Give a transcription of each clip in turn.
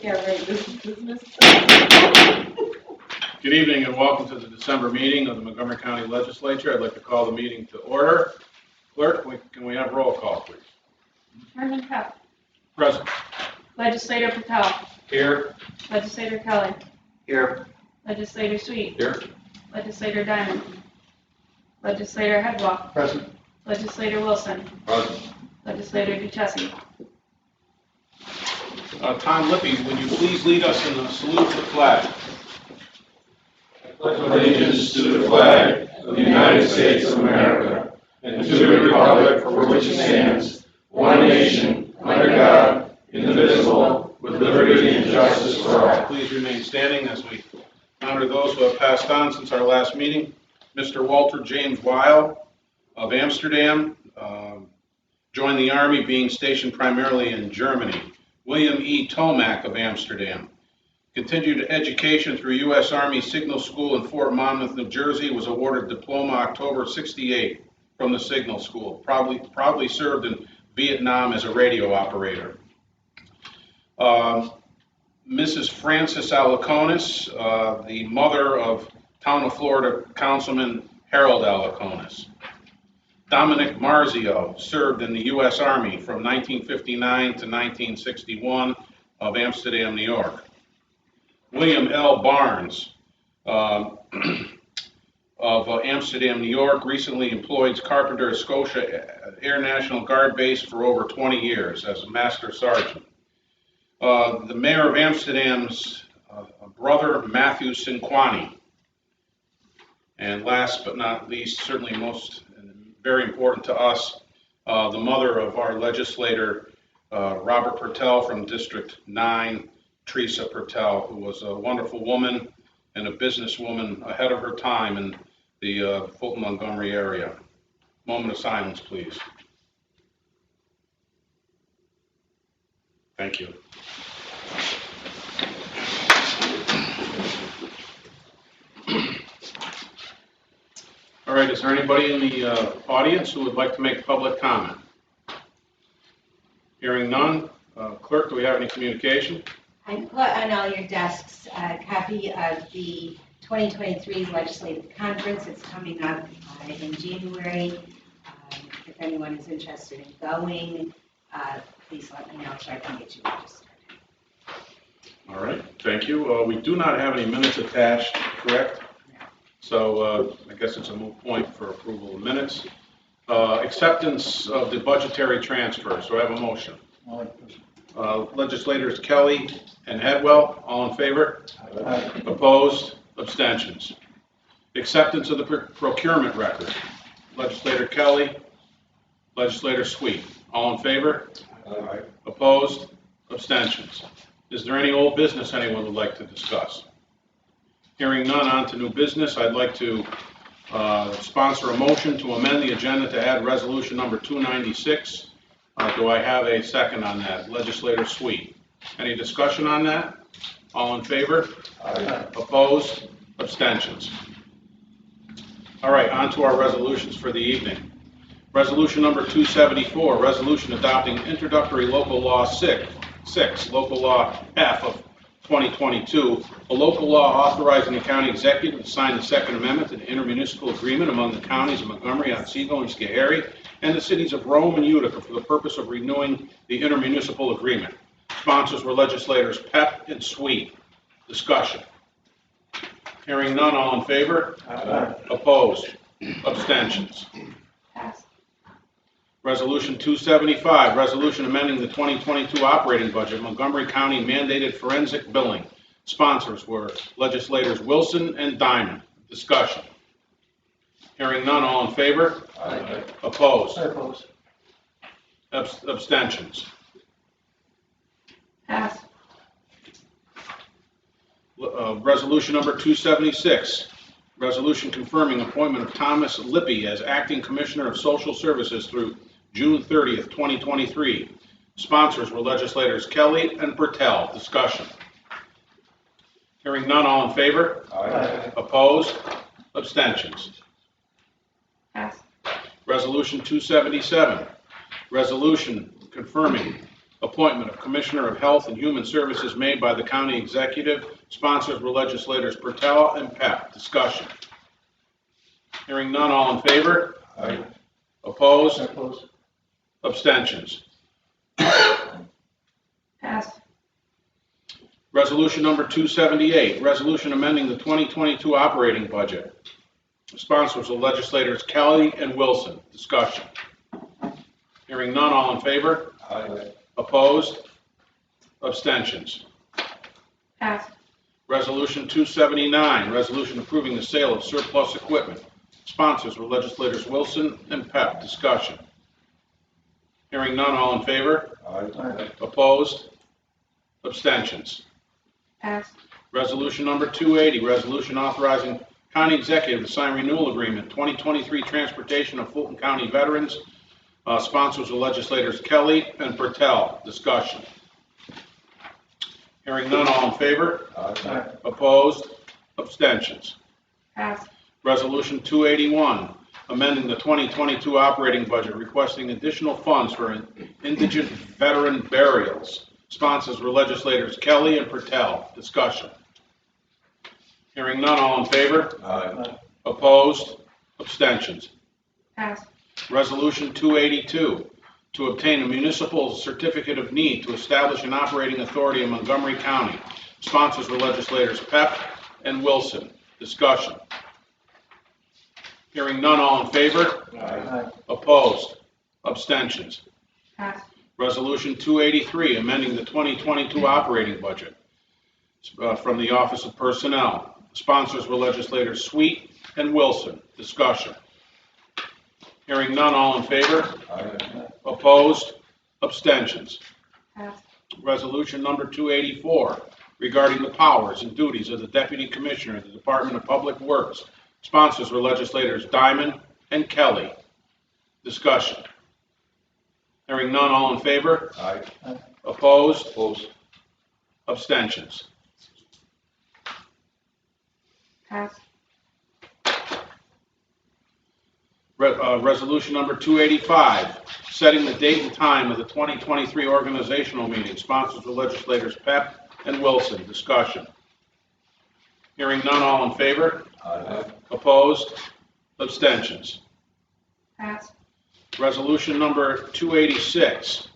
Yeah, right, this is business. Good evening and welcome to the December meeting of the Montgomery County Legislature. I'd like to call the meeting to order. Clerk, can we have roll call, please? Chairman Cup. Present. Legislator Patel. Here. Legislator Kelly. Here. Legislator Sweet. Here. Legislator Diamond. Legislator Headwalk. Present. Legislator Wilson. Present. Legislator Duchessis. Tom Lippy, would you please lead us in the salute to the flag? I pledge allegiance to the flag of the United States of America and to the republic for which it stands, one nation, under God, indivisible, with liberty and justice for all. Please remain standing as we honor those who have passed on since our last meeting. Mr. Walter James Weil of Amsterdam joined the Army, being stationed primarily in Germany. William E. Tomac of Amsterdam continued education through U.S. Army Signal School in Fort Monmouth, New Jersey, was awarded diploma October 68 from the Signal School. Probably served in Vietnam as a radio operator. Mrs. Frances Alaconis, the mother of Town of Florida Councilman Harold Alaconis. Dominic Marzio served in the U.S. Army from 1959 to 1961 of Amsterdam, New York. William L. Barnes of Amsterdam, New York, recently employed as carpenter at Scotia Air National Guard Base for over 20 years as a master sergeant. The mayor of Amsterdam's brother, Matthew Cinquani. And last but not least, certainly most very important to us, the mother of our legislator, Robert Pertel from District 9, Teresa Pertel, who was a wonderful woman and a businesswoman ahead of her time in the Fulton, Montgomery area. Moment of silence, please. Thank you. All right, is there anybody in the audience who would like to make public comment? Hearing none. Clerk, do we have any communication? I put on all your desks a copy of the 2023 Legislative Conference. It's coming up in January. If anyone is interested in going, please let me know so I can get you registered. All right, thank you. We do not have any minutes attached, correct? So I guess it's a moot point for approval of minutes. Acceptance of the budgetary transfers. So I have a motion. Legislators Kelly and Headwell, all in favor? Aye. Opposed? Abstentions. Acceptance of the procurement record. Legislator Kelly, Legislator Sweet, all in favor? Aye. Opposed? Abstentions. Is there any old business anyone would like to discuss? Hearing none, on to new business. I'd like to sponsor a motion to amend the agenda to add resolution number 296. Do I have a second on that? Legislator Sweet. Any discussion on that? All in favor? Aye. Opposed? Abstentions. All right, on to our resolutions for the evening. Resolution number 274, resolution adopting introductory local law 6, local law F of 2022, a local law authorizing the county executive to sign the Second Amendment to the intermunicipal agreement among the counties of Montgomery, Otsego, and Schoharie, and the cities of Rome and Utica for the purpose of renewing the intermunicipal agreement. Sponsors were legislators Pep and Sweet. Discussion. Hearing none, all in favor? Aye. Opposed? Abstentions. Pass. Resolution 275, resolution amending the 2022 operating budget, Montgomery County mandated forensic billing. Sponsors were legislators Wilson and Diamond. Discussion. Hearing none, all in favor? Aye. Opposed? Opposed. Abstentions. Pass. Resolution number 276, resolution confirming appointment of Thomas Lippy as acting commissioner of social services through June 30th, 2023. Sponsors were legislators Kelly and Pertel. Discussion. Hearing none, all in favor? Aye. Opposed? Abstentions. Pass. Resolution 277, resolution confirming Appointment of Commissioner of Health and Human Services made by the County Executive. Sponsors were legislators Pertella and Pep. Discussion. Hearing none, all in favor? Aye. Opposed? Opposed. Abstentions. Passed. Resolution number 278, resolution amending the 2022 operating budget. Sponsors are legislators Kelly and Wilson. Discussion. Hearing none, all in favor? Aye. Opposed? Abstentions. Passed. Resolution 279, resolution approving the sale of surplus equipment. Sponsors were legislators Wilson and Pep. Discussion. Hearing none, all in favor? Aye. Opposed? Abstentions. Passed. Resolution number 280, resolution authorizing county executive to sign renewal agreement 2023 transportation of Fulton County veterans. Sponsors are legislators Kelly and Pertell. Discussion. Hearing none, all in favor? Aye. Opposed? Abstentions. Passed. Resolution 281, amending the 2022 operating budget, requesting additional funds for indigent veteran burials. Sponsors were legislators Kelly and Pertell. Discussion. Hearing none, all in favor? Aye. Opposed? Abstentions. Passed. Resolution 282, to obtain a municipal certificate of need to establish an operating authority in Montgomery County. Sponsors were legislators Pep and Wilson. Discussion. Hearing none, all in favor? Aye. Opposed? Abstentions. Passed. Resolution 283, amending the 2022 operating budget from the Office of Personnel. Sponsors were legislators Sweet and Wilson. Discussion. Hearing none, all in favor? Aye. Opposed? Abstentions. Passed. Resolution number 284, regarding the powers and duties of the Deputy Commissioner of the Department of Public Works. Sponsors were legislators Diamond and Kelly. Discussion. Hearing none, all in favor? Aye. Opposed? Opposed. Abstentions. Passed. Resolution number 285, setting the date and time of the 2023 organizational meeting. Sponsors were legislators Pep and Wilson. Discussion. Hearing none, all in favor? Aye. Opposed? Abstentions. Passed. Resolution number 286,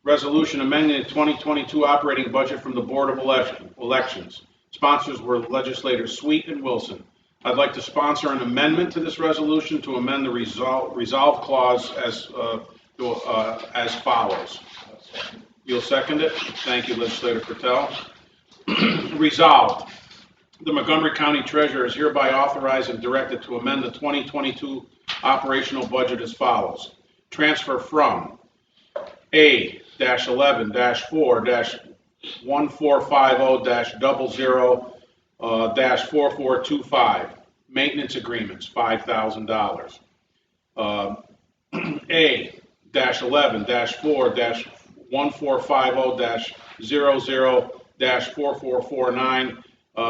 resolution amending the 2022 operating budget from the Board of Elections. Sponsors were legislators Sweet and Wilson. I'd like to sponsor an amendment to this resolution to amend the resolve clause as follows. You'll second it? Thank you, Legislator Pertell. Resolved. The Montgomery County Treasurer is hereby authorized and directed to amend the 2022 operational budget as follows. Transfer from A-11-4-1450-00-4425, maintenance agreements, $5,000. A-11-4-1450-00-4449,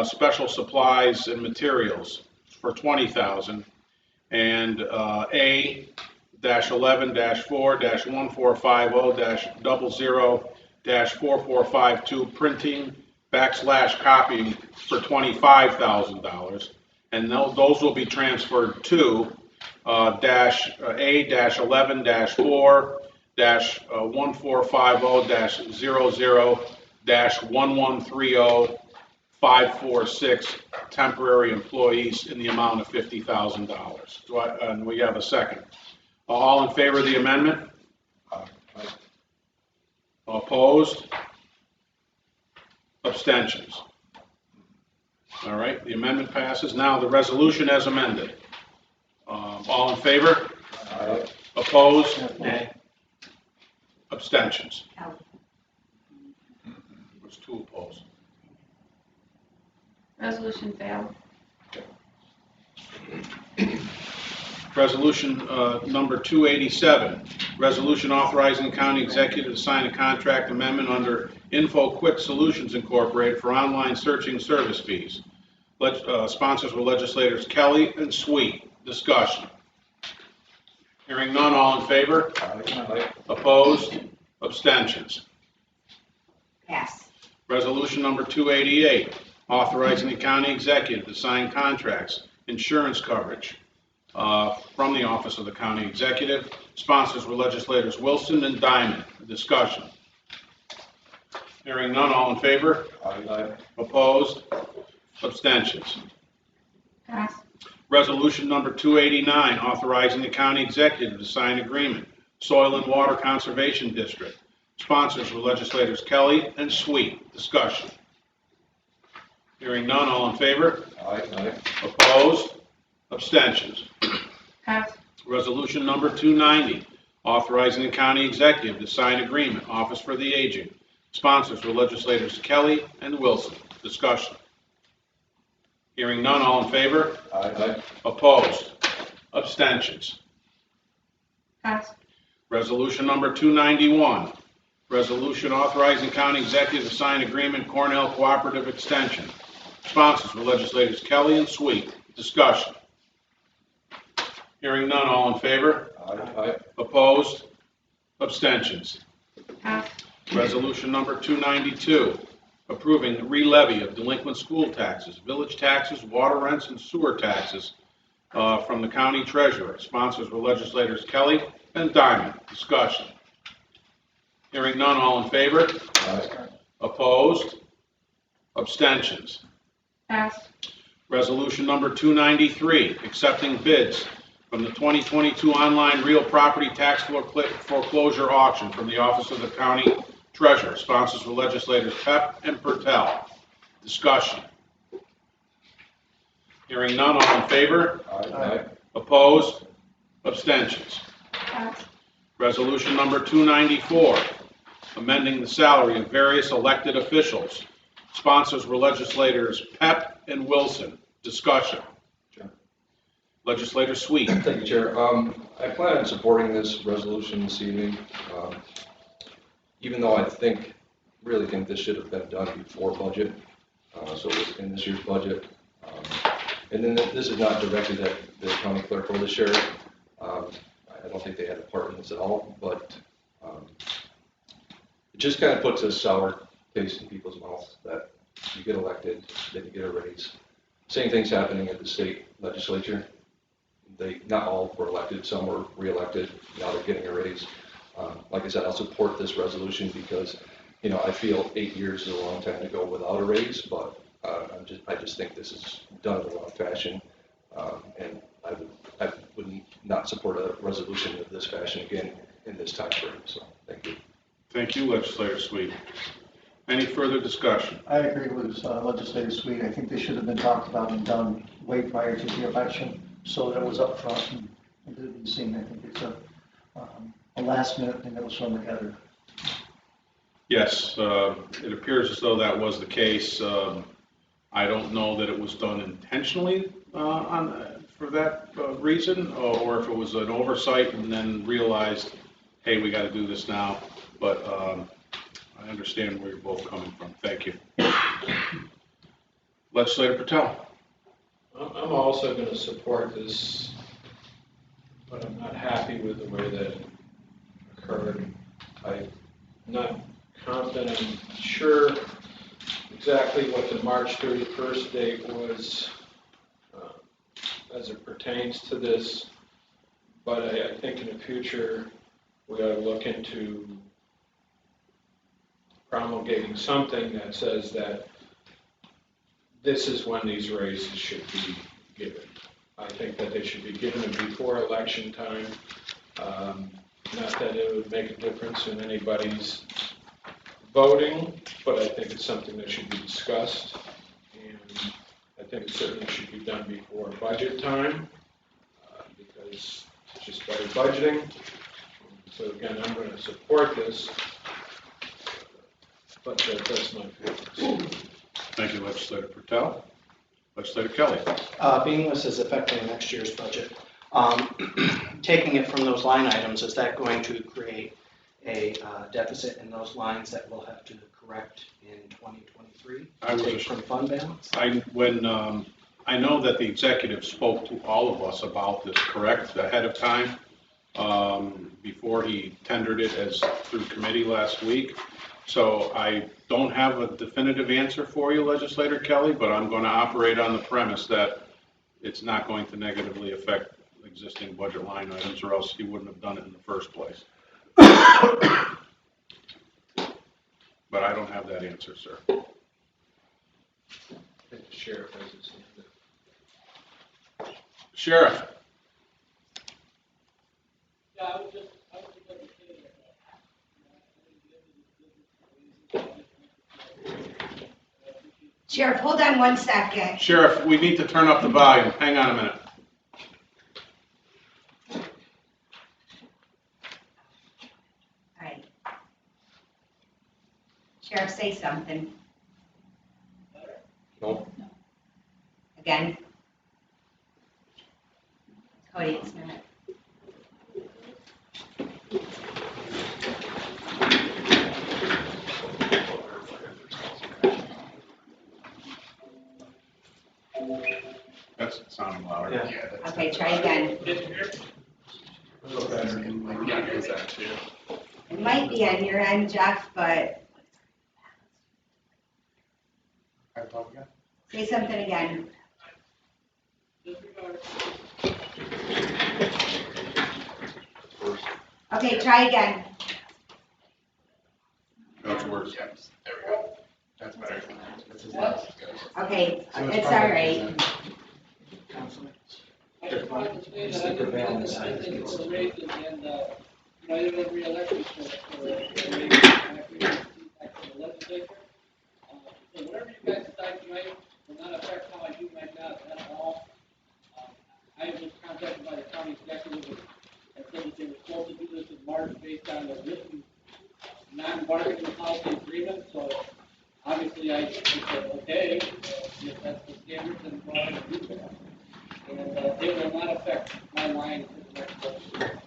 special supplies and materials for $20,000. And A-11-4-1450-00-4452, printing / copying for $25,000. And those will be transferred to A-11-4-1450-00-1130-546 temporary employees in the amount of $50,000. And we have a second. All in favor of the amendment? Aye. Opposed? Abstentions? All right, the amendment passes. Now the resolution as amended. All in favor? Aye. Opposed? Nay. Abstentions? Kelly. There's 2 opposed. Resolution failed. Resolution number 287, resolution authorizing the county executive to sign a contract amendment under Info Quick Solutions Incorporated for online searching service fees. Sponsors were legislators Kelly and Sweet. Discussion. Hearing none, all in favor? Aye. Opposed? Abstentions? Pass. Resolution number 288, authorizing the county executive to sign contracts, insurance coverage from the office of the county executive. Sponsors were legislators Wilson and Diamond. Discussion. Hearing none, all in favor? Aye. Opposed? Abstentions? Pass. Resolution number 289, authorizing the county executive to sign agreement, Soil and Water Conservation District. Sponsors were legislators Kelly and Sweet. Discussion. Hearing none, all in favor? Aye. Opposed? Abstentions? Pass. Resolution number 290, authorizing the county executive to sign agreement, Office for the Aging. Sponsors were legislators Kelly and Wilson. Discussion. Hearing none, all in favor? Aye. Opposed? Abstentions? Pass. Resolution number 291, resolution authorizing county executive to sign agreement, Cornell Cooperative Extension. Sponsors were legislators Kelly and Sweet. Discussion. Hearing none, all in favor? Aye. Opposed? Abstentions? Pass. Resolution number 292, approving the re-levy of delinquent school taxes, village taxes, water rents, and sewer taxes from the county treasurer. Sponsors were legislators Kelly and Diamond. Discussion. Hearing none, all in favor? Aye. Opposed? Abstentions? Pass. Resolution number 293, accepting bids from the 2022 online real property tax foreclosure auction from the office of the county treasurer. Sponsors were legislators Pep and Pertel. Discussion. Hearing none, all in favor? Aye. Opposed? Abstentions? Pass. Resolution number 294, amending the salary of various elected officials. Sponsors were legislators Pep and Wilson. Discussion. Sure. Legislator Sweet. Thank you, Chair. I plan on supporting this resolution this evening, even though I really think this should have been done before budget, so it was in this year's budget. And then this is not directed at the county clerk or the sheriff. I don't think they had a part in this at all, but it just kind of puts a sour taste in people's mouths that you get elected, then you get a raise. Same thing's happening at the state legislature. Not all were elected, some were re-elected, now they're getting a raise. Like I said, I'll support this resolution because, I feel 8 years is a long time to go without a raise, but I just think this is done in the wrong fashion, and I would not support a resolution of this fashion again in this time frame. So, thank you. Thank you, Legislator Sweet. Any further discussion? I agree with Legislator Sweet. I think they should have been talked about and done way prior to the election, so that it was up front and didn't seem. I think it's a last minute thing that was thrown together. Yes, it appears as though that was the case. I don't know that it was done intentionally for that reason, or if it was an oversight and then realized, hey, we got to do this now. But I understand where you're both coming from. Thank you. Legislator Patel. I'm also going to support this, but I'm not happy with the way that it occurred. I'm not confident, I'm sure exactly what the March 31st date was as it pertains to this, but I think in the future we ought to look into promulgating something that says that this is when these raises should be given. I think that they should be given before election time. Not that it would make a difference in anybody's voting, but I think it's something that should be discussed. And I think it certainly should be done before budget time, because it's just better budgeting. So again, I'm going to support this, but that's my feelings. Thank you, Legislator Patel. Legislator Kelly. Being this is affecting next year's budget, taking it from those line items, is that going to create a deficit in those lines that we'll have to correct in 2023? Take from fund balance? I know that the executive spoke to all of us about this, correct, ahead of time, before he tendered it as through committee last week. So I don't have a definitive answer for you, Legislator Kelly, but I'm going to operate on the premise that it's not going to negatively affect existing budget line items, or else he wouldn't have done it in the first place. But I don't have that answer, sir. I think the sheriff has his hand up. Sheriff? Yeah, I was just going to say that. Sheriff, hold on one second. Sheriff, we need to turn up the volume. Hang on a minute. All right. Sheriff, say something. No? Again? Cody, it's not. That's sounding louder. Yeah. Okay, try again. It might be on your end, Jeff, but say something again. Okay, try again. That's worse. Okay, it's all right. I just wanted to say that I didn't get anything for the raises and, I didn't have re-election for the raises and I appreciate the feedback from the legislature. So whatever you guys decide tonight will not affect how I do my job at all. I was contacted by the county executive and said that they were supposed to do this in March based on the written non-bargaining policy agreement, so obviously I said, okay, if that's the standard, then go ahead and do that. And they will not affect my line for the next budget.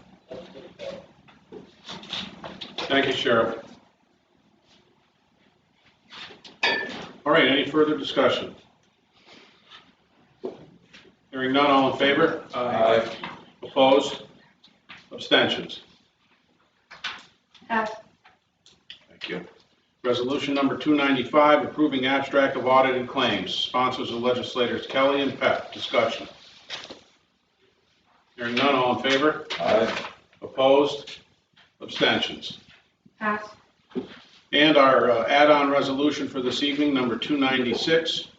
Thank you, Sheriff. All right, any further discussion? Hearing none, all in favor? Aye. Opposed? Abstentions? Pass. Thank you. Resolution number 295, approving abstract of audited claims. Sponsors are legislators Kelly and Peck. Discussion. Hearing none, all in favor? Aye. Opposed? Abstentions? Pass. And our add-on resolution for this evening, number 296,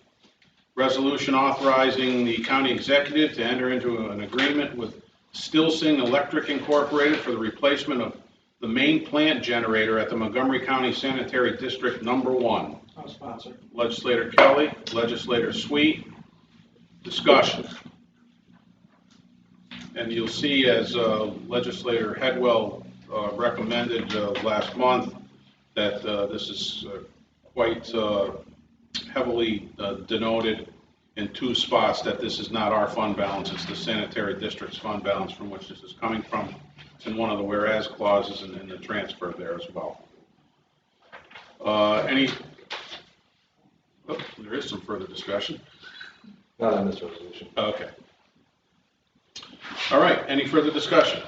resolution authorizing the county executive to enter into an agreement with Stilsing Electric Incorporated for the replacement of the main plant generator at the Montgomery County Sanitary District Number 1. I'll sponsor. Legislator Kelly, Legislator Sweet. Discussion. And you'll see, as Legislator Headwell recommended last month, that this is quite heavily denoted in two spots, that this is not our fund balance, it's the sanitary district's fund balance from which this is coming from. It's in one of the whereas clauses and in the transfer there as well. There is some further discussion. Not on this resolution. Okay. All right, any further discussion?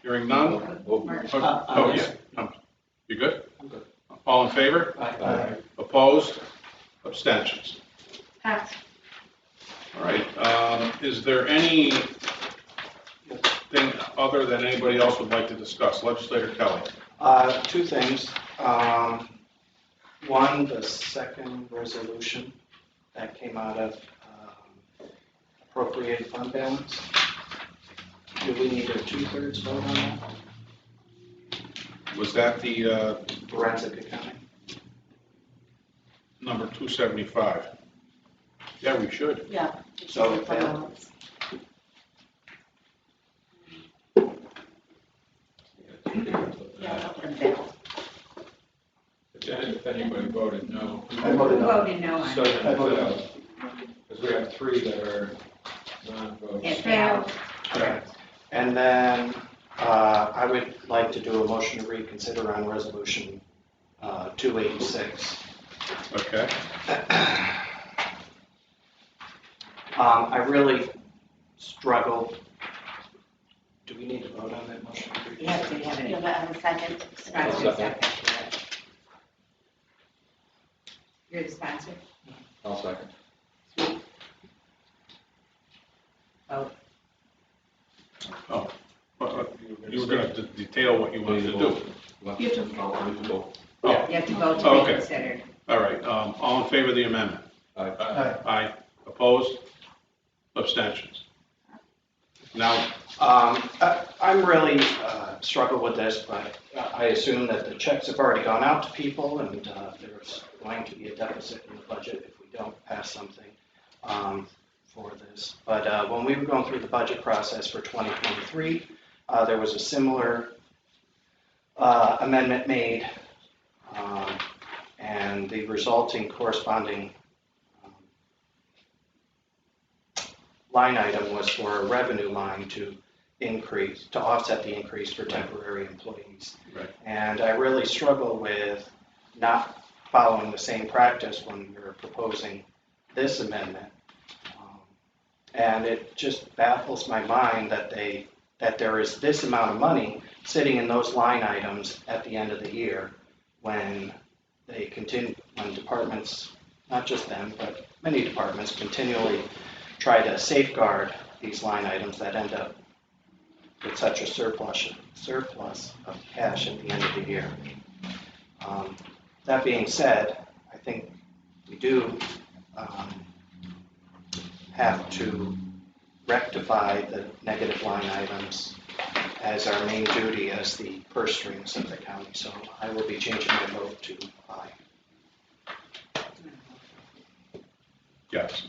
Hearing none? Oh, Yeah. You good? All in favor? aye. Opposed? Abstentions? Pass. All right, is there anything other that anybody else would like to discuss? Legislator Kelly? Two things. One, the second resolution that came out of appropriated fund balance. Do we need a 2/3 vote on that? Was that the Forensic accounting? number 275? Yeah, we should. Yeah. So it failed. If anybody voted no. I Who voted no. voted no on So it? it failed. Because we have three that are non-votes. It failed. Correct. And then I would like to do a motion to reconsider on resolution 286. Okay. I really struggled Do we need to vote on that motion? Yes, do we have a second? Sponsor, second. You're the sponsor? I'll second. Sweet. Vote. Oh, you were going to detail what you wanted to do. You have to vote. Oh, You have to vote to Oh, okay. reconsider. all right. All in favor of the amendment? Aye. Aye. Aye. Opposed? Abstentions? Now, I'm really struggle with this, but I assume that the checks have already gone out to people, and there's going to be a deficit in the budget if we don't pass something for this. But when we were going through the budget process for 2023, there was a similar amendment made, and the resulting corresponding line item was for a revenue line to increase, to offset the increase for temporary employees. Right. And I really struggle with not following the same practice when we're proposing this amendment. And it just baffles my mind that there is this amount of money sitting in those line items at the end of the year when when departments, not just them, but many departments continually try to safeguard these line items that end up with such a surplus of cash at the end of the year. That being said, I think we do have to rectify the negative line items as our main duty as the purse strings of the county. So I will be changing my vote to aye. yes.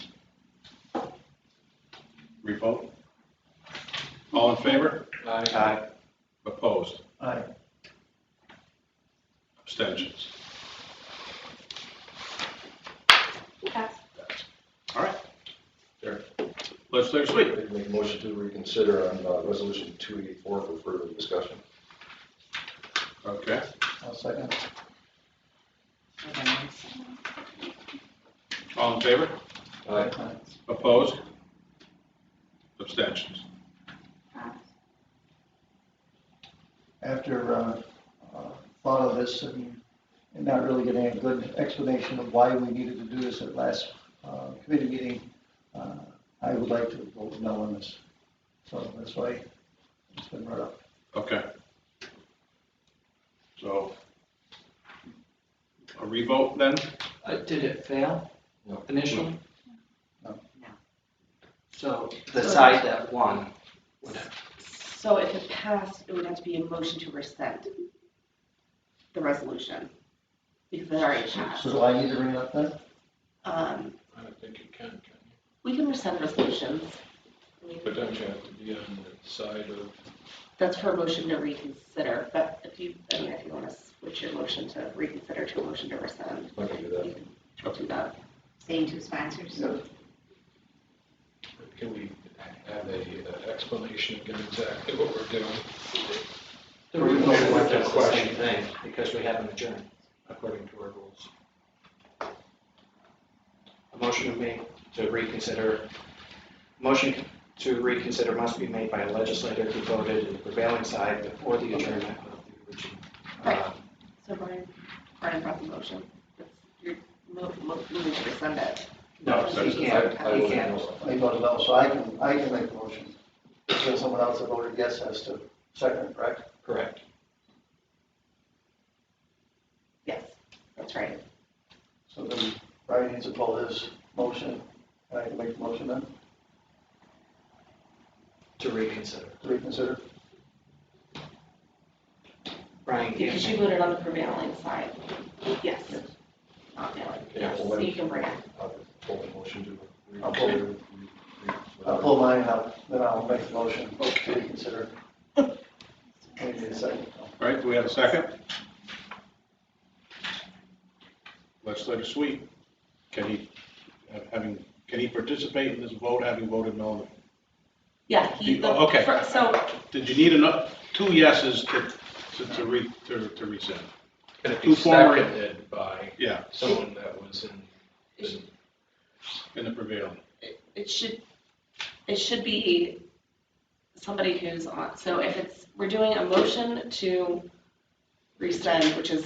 Revote? All in favor? Aye. Opposed? Aye. Abstentions? Pass. All right. Sure. Legislator Sweet. I'd make a motion to reconsider on resolution 284 for further discussion. Okay. I'll second. All in favor? Aye. Opposed? Abstentions? Pass. After thought of this and not really getting a good explanation of why we needed to do this at last committee meeting, I would like to vote no on this. So that's why it's been brought up. Okay. So, a revote then? Did it fail No. initially? No. So the side that won would have. So if it passed, it would have to be a motion to rescind the resolution, because it already passed. So do I need to bring it up then? I don't think you can you? We can rescind resolutions. But don't you have to be on the side of, That's for a motion to reconsider, but if you want to switch your motion to reconsider to a motion to rescind, I can do that. you can do that. Same two sponsors? Yeah. can we have an explanation again exactly what we're doing? The revote does the same thing, because we haven't adjourned, according to our rules. A motion made to reconsider, motion to reconsider must be made by a legislator who voted in the prevailing side before the adjournment of the original. So Brian brought the motion. You're moving to rescind it. No, So you can't, I you voted can't. no. I voted no, so I can make the motion. So someone else that voted yes has to second, correct? Correct. Yes, that's right. So then Brian needs to pull his motion, and I can make the motion then, To reconsider. to reconsider. Brian can't Because you make, voted on the prevailing side. Yes. Not failing. Yeah, Yes, well, so then- you can bring it. I'll pull the motion to I'll pull it. reconsider. I'll pull mine out, then I'll make the motion to reconsider. I need a second. All right, do we have a second? Legislator Sweet, can he participate in this vote having voted no? Yeah, Okay. So, Did you need enough, 2 yeses to rescind? Can it Two be former- seconded by Yeah, someone that was in the prevailing. it should be somebody who's on, so if it's, we're doing a motion to rescind, which is,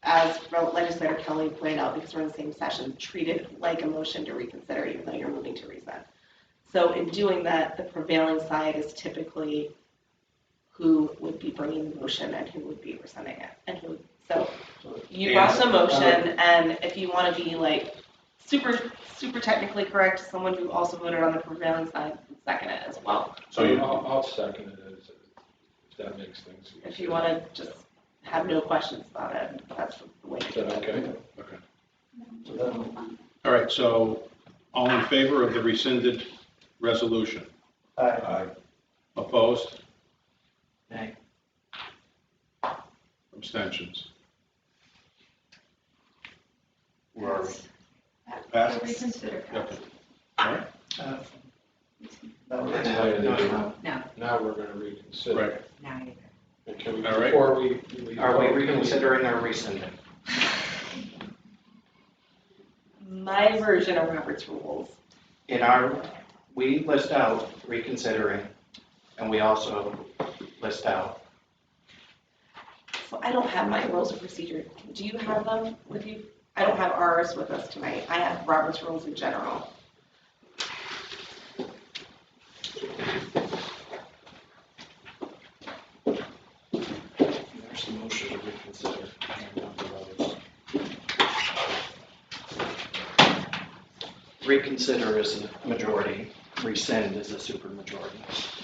as legislator Kelly pointed out, because we're in the same session, treated like a motion to reconsider, even though you're moving to rescind. So in doing that, the prevailing side is typically who would be bringing the motion and who would be rescinding it, and who, so you brought the motion, and if you want to be like super technically correct, someone who also voted on the prevailing side can second it as well. So you, I'll second it if that makes things easier. If you want to just have no questions about it, that's the way to Is do that it. okay? okay. So then, All right, so all in favor of the rescinded resolution? aye. Opposed? Nay. Abstentions? Where are we? Pass. Passed? Reconsider pass. Okay. All right, Now we're Now ready. No, Now we're going to reconsider. right. Now you're And can we, All right. before we. Are we reconsidering or rescinding? My version of Robert's rules, In our, we list out reconsidering, and we also list out, so I don't have my rules of procedure. Do you have them with you? I don't have ours with us tonight. I have Robert's rules in general. there's the motion to reconsider. Reconsider is a majority, rescind is a supermajority.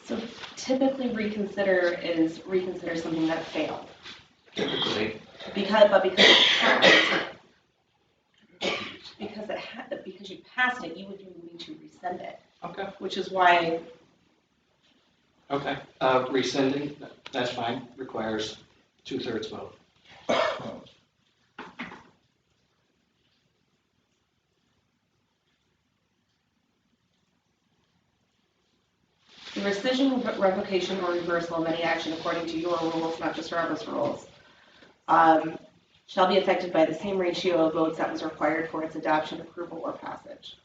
So typically reconsider is reconsider something that failed. Typically, Because you passed it, you would be moving to rescind it, okay, which is why okay. Rescinding, that's fine, requires 2/3 vote. the rescission, revocation, or reversal of any action according to your rules, not just Robert's rules, shall be affected by the same ratio of votes that was required for its adoption, approval, or passage.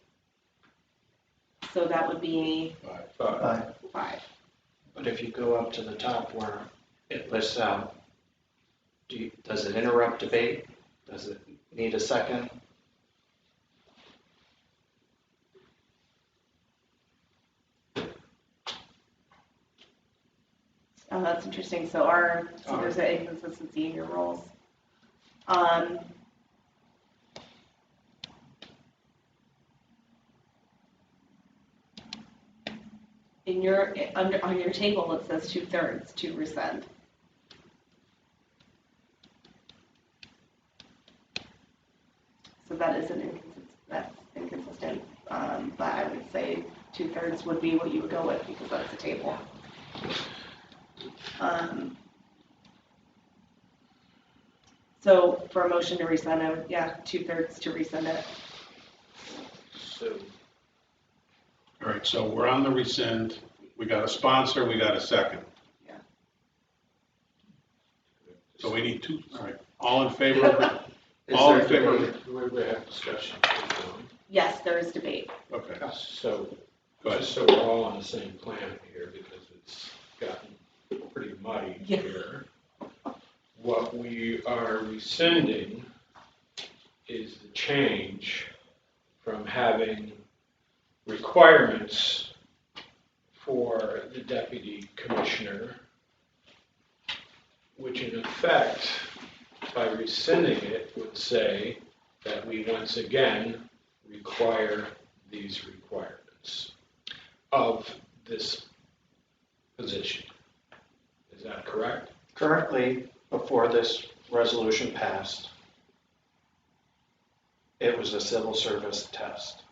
So that would be Aye. 5. But if you go up to the top where it lists out, does it interrupt debate? Does it need a second? That's interesting. So there's an inconsistency in your rules. On your table, it says 2/3 to rescind. So that is that's inconsistent. But I would say 2/3 would be what you would go with because that's the table. So for a motion to rescind, I would, 2/3 to rescind it. So, All right, so we're on the rescind. We got a sponsor, we got a second. Yeah. So we need two, all right, all in favor of it? Is All there in favor of debate? it? we have discussion. Yes, there is debate. Okay, So, go ahead. just so we're all on the same planet here, because it's gotten pretty muddy Yeah. here. What we are rescinding is the change from having requirements for the deputy commissioner, which in effect, by rescinding it, would say that we once again require these requirements of this position. Is that correct? Currently, before this resolution passed, it was a civil service test.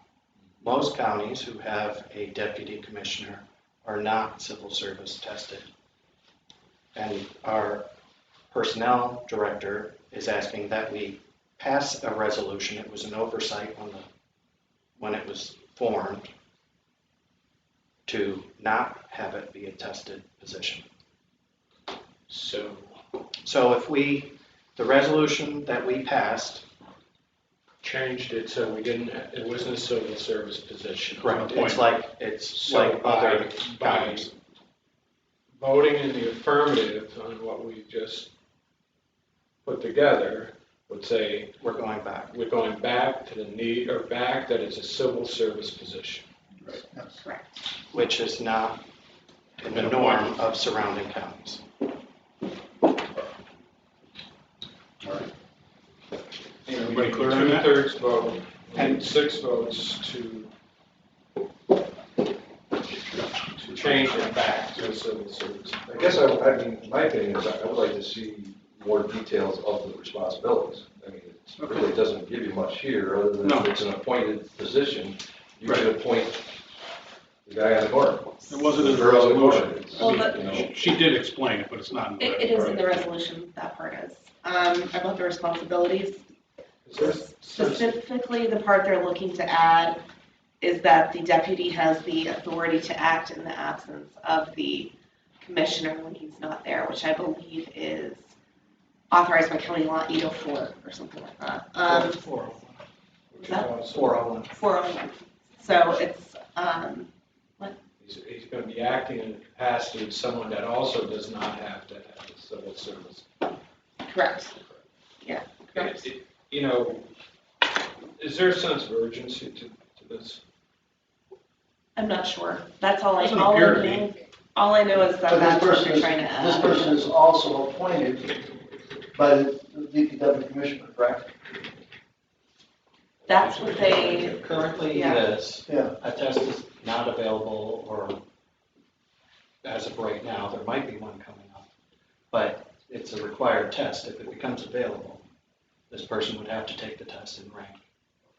Most counties who have a deputy commissioner are not civil service tested and are personnel director is asking that we pass a resolution. It was an oversight when it was formed, to not have it be a tested position. So, So if the resolution that we passed, changed it so we didn't, it wasn't a civil service position. correct, it's So like other by counties. voting in the affirmative on what we just put together, would say We're going back. we're going back to the need, or back that it's a civil service position. Correct. Which is not in the norm of surrounding counties. Everybody clear on that? 2/3 vote, and 6 votes to change it back to a civil service. I guess I mean, my opinion is I would like to see more details of the responsibilities. I mean, it really doesn't give you much here, other than No. it's an appointed position. You Right. can appoint the guy on the corner. It wasn't in the girl on the corner. resolution. It's, Well, you know, She did explain it, but it's not in the It is in the resolution, that part is. About the responsibilities, Is there specifically the part they're looking to add is that the deputy has the authority to act in the absence of the commissioner when he's not there, which I believe is authorized by county law 804 or something like that. which is also- 401. 401. So it's, He's going to be acting in the capacity of someone that also does not have to have a civil service. correct. Yeah, correct. You know, is there a sense of urgency to this? I'm not sure. That's all I Doesn't know. appear to be. All I know is that But this that's what person they're is, trying to this add. person is also appointed by the DPW commissioner, correct? That's what they, Currently, Yeah. it is. Yeah. A test is not available, or as of right now, there might be one coming up. But it's a required test. If it becomes available, this person would have to take the test and rank.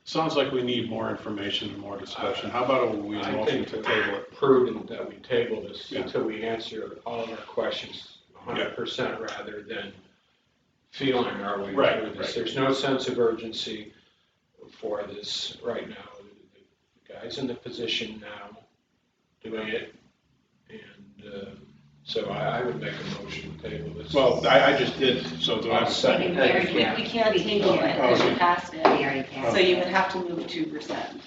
Sounds like we need more information and more discussion. How about we I motion think to it's table it? prudent that we table this Yeah. until we answer all of our questions 100% rather than feeling our way Right, through this. right. There's no sense of urgency for this right now. The guy's in the position now, doing it, and so I would make a motion to table this. Well, I just did, so do I have a second? We already Yeah. we can't table it Oh, because we okay. passed We it. already passed. So you would have to move to rescind,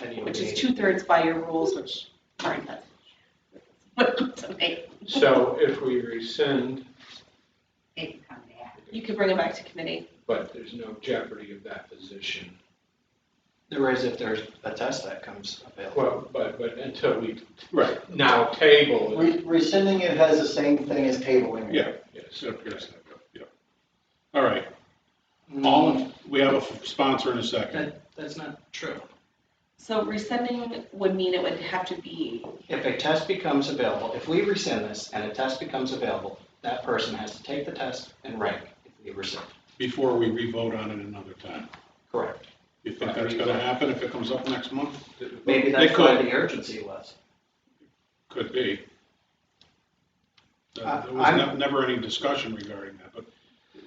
And you would which is need- 2/3 by your rules, which aren't that. So if we rescind, It can come back. You could bring it back to committee. but there's no jeopardy of that position. There is if there's a test that comes available. Well, but until we Right, now table it. Rescinding it has the same thing as tabling. yeah. Yes. It appears that way, yeah. All right, we have a sponsor in a second. That's not true. So rescinding would mean it would have to be, If a test becomes available, if we rescind this and a test becomes available, that person has to take the test and rank if we rescind. Before we re-vote on it another time. Correct. You think that's gonna happen if it comes up next month? Maybe They that's why could. the urgency was. Could be. There was I'm- never any discussion regarding that, but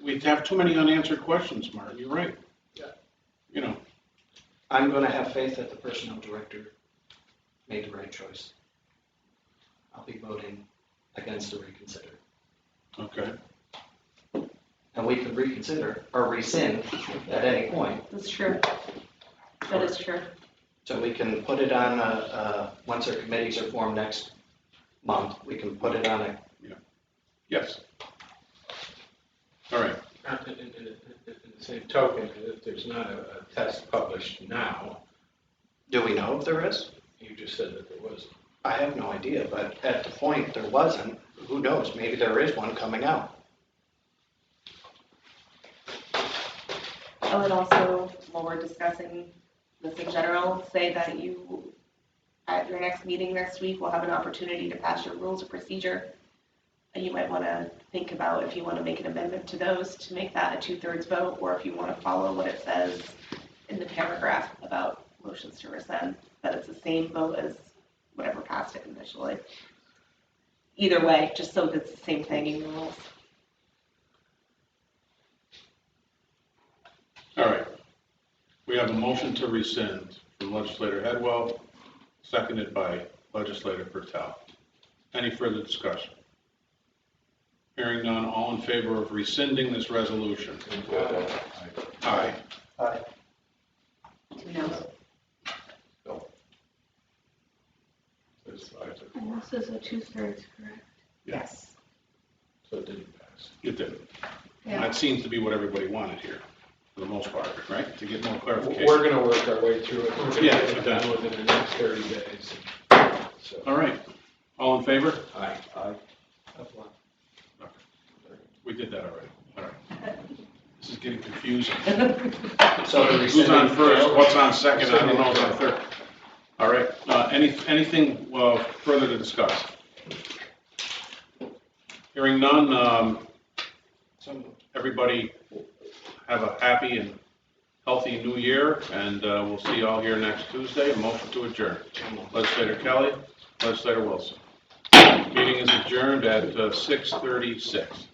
we have too many unanswered questions, Martin, you're right. Yeah. You know, I'm going to have faith that the personnel director made the right choice. I'll be voting against the reconsider. okay, And we can reconsider or rescind at any point. that's true. That is true. So we can put it on, once our committees are formed next month, we can put it on a, yes. All right, In the same token, if there's not a test published now, do we know if there is? you just said that there was. I have no idea, but at the point there wasn't, who knows, maybe there is one coming out. I would also, while we're discussing this in general, say that you, at your next meeting next week, will have an opportunity to pass your rules of procedure. And you might want to think about if you want to make an amendment to those to make that a 2/3 vote, or if you want to follow what it says in the paragraph about motions to rescind, that it's the same vote as whatever passed it initially. Either way, just so that it's the same thing in your rules. We have a motion to rescind from Legislator Headwell, seconded by Legislator Pertel. Any further discussion? Hearing none, all in favor of rescinding this resolution? Aye. Aye. 2 noes. It's 5 to And 4. this is a 2/3, correct? Yes. So it didn't pass. It didn't. Yeah. That seems to be what everybody wanted here, for the most part, right? To get more clarification. We're gonna work our way through it. We're gonna Yeah, get it done okay. within the next 30 days. So, All right. All in favor? aye. Aye. We did that already. All right. This is getting confusing. So the Who's on rescinding first? failed? What's on second? I don't know who's on third. All right. Anything further to discuss? Hearing none, everybody have a happy and healthy new year, and we'll see you all here next Tuesday. A motion to adjourn. Legislator Kelly, Legislator Wilson. Meeting is adjourned at 6:36.